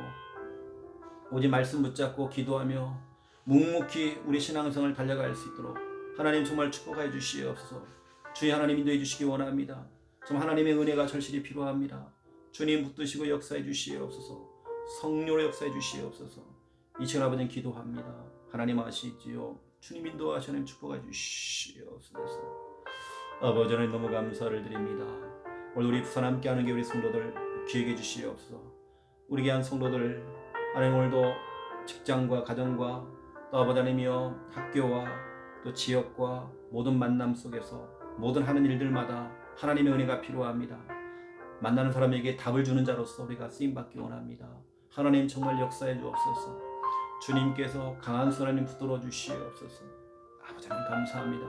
오직 말씀 붙잡고 기도하며 묵묵히 우리 신앙성을 달려갈 수 있도록 하나님 정말 축복해 주시옵소서. 주의 하나님 인도해 주시기 원합니다. 정말 하나님의 은혜가 절실히 필요합니다. 주님 붙드시고 역사해 주시옵소서. 성령으로 역사해 주시옵소서. 이 시간 아버지는 기도합니다. 하나님 아시지요. 주님 인도하시 하나님 축복해 주시옵소서. 아버지 하나님 너무 감사를 드립니다. 오늘 우리 부산 함께하는 게 우리 성도들 기회해 주시옵소서. 우리 귀한 성도들 하나님 오늘도 직장과 가정과 또 아버지 하나님이여 학교와 또 지역과 모든 만남 속에서 모든 하는 일들마다 하나님의 은혜가 필요합니다. 만나는 사람에게 답을 주는 자로서 우리가 쓰임받기 원합니다. 하나님 정말 역사해 주옵소서. 주님께서 강한 손 하나님 붙들어 주시옵소서. 아버지 하나님 감사합니다.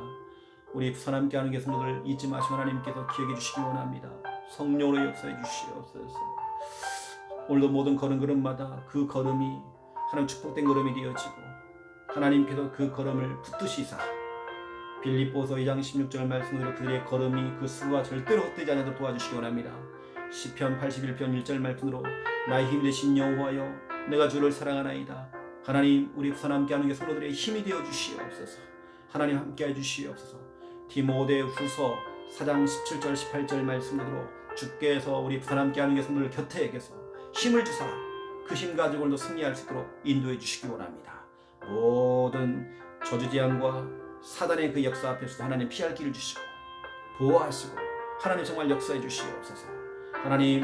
우리 부산 함께하는 게 성도들 잊지 마시고 하나님께서 기억해 주시기 원합니다. 성령으로 역사해 주시옵소서. 오늘도 모든 걸음걸음마다 그 걸음이 하나님 축복된 걸음이 되어지고 하나님께서 그 걸음을 붙드시사 빌립보서 2장 16절 말씀으로 그들의 걸음이 그 수가 절대로 헛되지 않도록 도와주시기 원합니다. 시편 81편 1절 말씀으로 나의 힘이 되신 여호와여 내가 주를 사랑하나이다. 하나님 우리 부산 함께하는 게 성도들의 힘이 되어 주시옵소서. 하나님 함께해 주시옵소서. 디모데후서 4장 17절 18절 말씀으로 주께서 우리 부산 함께하는 게 성도들 곁에 계서 힘을 주사 그 힘 가지고 오늘도 승리할 수 있도록 인도해 주시기 원합니다. 모든 저주재앙과 사단의 그 역사 앞에서도 하나님 피할 길을 주시고 보호하시고 하나님 정말 역사해 주시옵소서. 하나님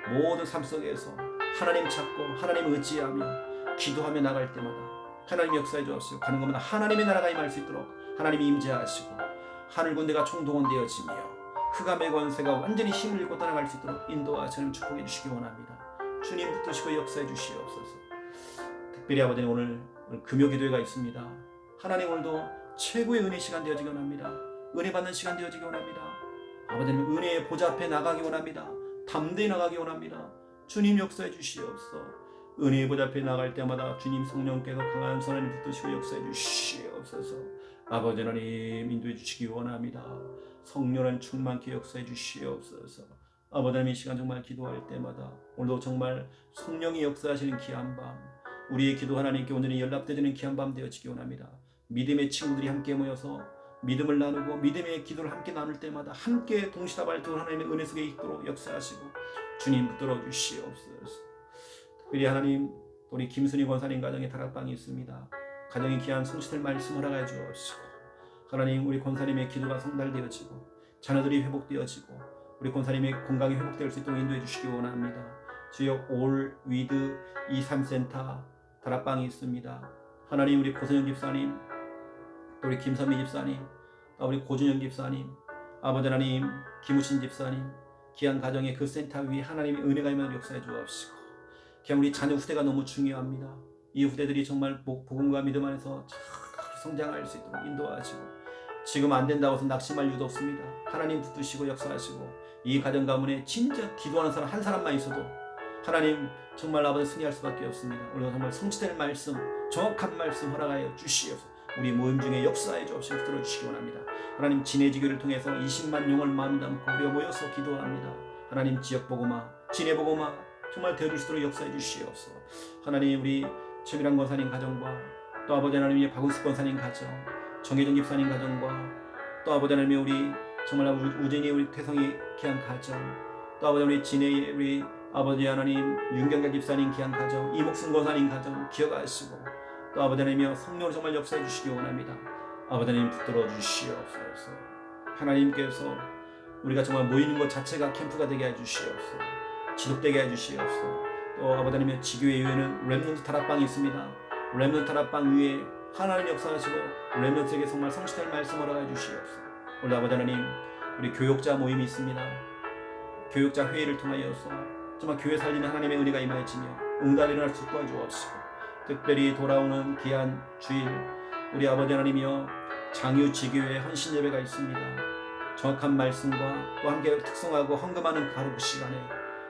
모든 삶 속에서 하나님 찾고 하나님 의지하며 기도하며 나갈 때마다 하나님 역사해 주옵시고 가는 곳마다 하나님의 나라가 임할 수 있도록 하나님이 임재하시고 하늘 군대가 총동원되어지며 흑암의 권세가 완전히 힘을 잃고 떠나갈 수 있도록 인도하시는 축복해 주시기 원합니다. 주님 붙드시고 역사해 주시옵소서. 특별히 아버지 오늘 금요기도회가 있습니다. 하나님 오늘도 최고의 은혜 시간 되어지기 원합니다. 은혜 받는 시간 되어지기 원합니다. 아버지님 은혜의 보좌 앞에 나가기 원합니다. 담대히 나가기 원합니다. 주님 역사해 주시옵소서. 은혜의 보좌 앞에 나갈 때마다 주님 성령께서 강한 손을 붙드시고 역사해 주시옵소서. 아버지 하나님 인도해 주시기 원합니다. 성령은 충만케 역사해 주시옵소서. 아버지 하나님 이 시간 정말 기도할 때마다 오늘도 정말 성령이 역사하시는 귀한 밤, 우리의 기도 하나님께 온전히 연락되어지는 귀한 밤 되어지기 원합니다. 믿음의 친구들이 함께 모여서 믿음을 나누고 믿음의 기도를 함께 나눌 때마다 함께 동시다발적으로 하나님의 은혜 속에 있도록 역사하시고 주님 붙들어 주시옵소서. 특별히 하나님 우리 김순희 권사님 가정에 다락방이 있습니다. 가정의 귀한 성취될 말씀 허락해 주옵시고 하나님 우리 권사님의 기도가 성달되어지고 자녀들이 회복되어지고 우리 권사님의 건강이 회복될 수 있도록 인도해 주시기 원합니다. 주여 올 위드 23센터 다락방이 있습니다. 하나님 우리 고선영 집사님 또 우리 김선미 집사님 또 우리 고준영 집사님 아버지 하나님 김우신 집사님 귀한 가정의 그 센터 위에 하나님의 은혜가 임하여 역사해 주옵시고 그냥 우리 자녀 후대가 너무 중요합니다. 이 후대들이 정말 복음과 믿음 안에서 잘 성장할 수 있도록 인도하시고 지금 안 된다고 해서 낙심할 이유도 없습니다. 하나님 붙드시고 역사하시고 이 가정 가문에 진짜 기도하는 사람 한 사람만 있어도 하나님 정말 아버지 승리할 수밖에 없습니다. 우리가 정말 성취될 말씀 정확한 말씀 허락하여 주시옵소서. 우리 모임 중에 역사해 주옵시고 들어주시기 원합니다. 하나님 진해지교를 통해서 20만 영을 마음 담고 우리가 모여서 기도합니다. 하나님 지역복음화 진해복음화 정말 되어줄 수 있도록 역사해 주시옵소서. 하나님 우리 최미란 권사님 가정과 또 아버지 하나님의 박은숙 권사님 가정 정혜정 집사님 가정과 또 아버지 하나님의 우리 정말 우진이 우리 태성이 귀한 가정 또 아버지 우리 진해의 우리 아버지 하나님 윤경자 집사님 귀한 가정 이목순 권사님 가정 기억하시고 또 아버지 하나님이여 성령으로 정말 역사해 주시기 원합니다. 아버지 하나님 붙들어 주시옵소서. 하나님께서 우리가 정말 모이는 것 자체가 캠프가 되게 해주시옵소서. 지속되게 해주시옵소서. 또 아버지 하나님의 지교회 위에는 렘넌트 다락방이 있습니다. 렘넌트 다락방 위에 하나님 역사하시고 렘넌트에게 정말 성취될 말씀 허락해 주시옵소서. 오늘 아버지 하나님 우리 교역자 모임이 있습니다. 교역자 회의를 통하여서 정말 교회 살리는 하나님의 은혜가 임하여지며 응답이 일어날 수 있게 도와주옵시고 특별히 돌아오는 귀한 주일 우리 아버지 하나님이여 장유 지교회 헌신 예배가 있습니다. 정확한 말씀과 또 함께 특성하고 헌금하는 가루 그 시간에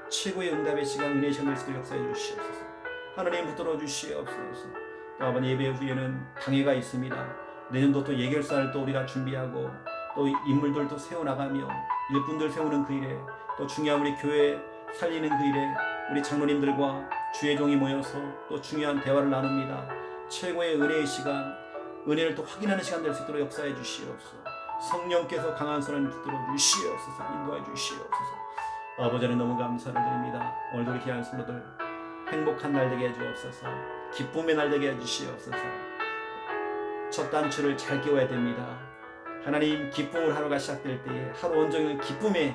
최고의 응답의 시간 은혜의 시간 될 수 있도록 역사해 주시옵소서. 하나님 붙들어 주시옵소서. 또 아버지 예배 후에는 당회가 있습니다. 내년도 또 예결사를 또 우리가 준비하고 또 인물들도 세워나가며 일꾼들 세우는 그 일에 또 중요한 우리 교회 살리는 그 일에 우리 장로님들과 주의 종이 모여서 또 중요한 대화를 나눕니다. 최고의 은혜의 시간 은혜를 또 확인하는 시간 될 수 있도록 역사해 주시옵소서. 성령께서 강한 손을 붙들어 주시옵소서. 인도해 주시옵소서. 아버지 하나님 너무 감사를 드립니다. 오늘도 우리 귀한 성도들 행복한 날 되게 해주옵소서. 기쁨의 날 되게 해주시옵소서. 첫 단추를 잘 끼워야 됩니다. 하나님 기쁨을 하루가 시작될 때에 하루 온종일 기쁨의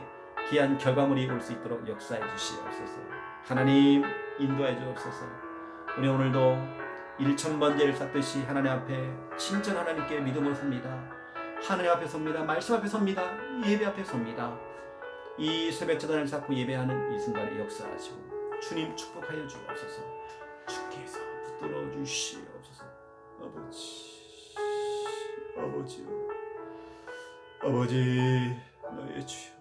귀한 결과물이 올 수 있도록 역사해 주시옵소서. 하나님 인도해 주옵소서. 우리 오늘도 1000번제를 쌓듯이 하나님 앞에 친절 하나님께 믿음으로 섭니다. 하나님 앞에 섭니다. 말씀 앞에 섭니다. 예배 앞에 섭니다. 이 새벽 제단을 쌓고 예배하는 이 순간에 역사하시고 주님 축복하여 주옵소서. 주께서 붙들어 주시옵소서. 아버지요 아버지 너의 주여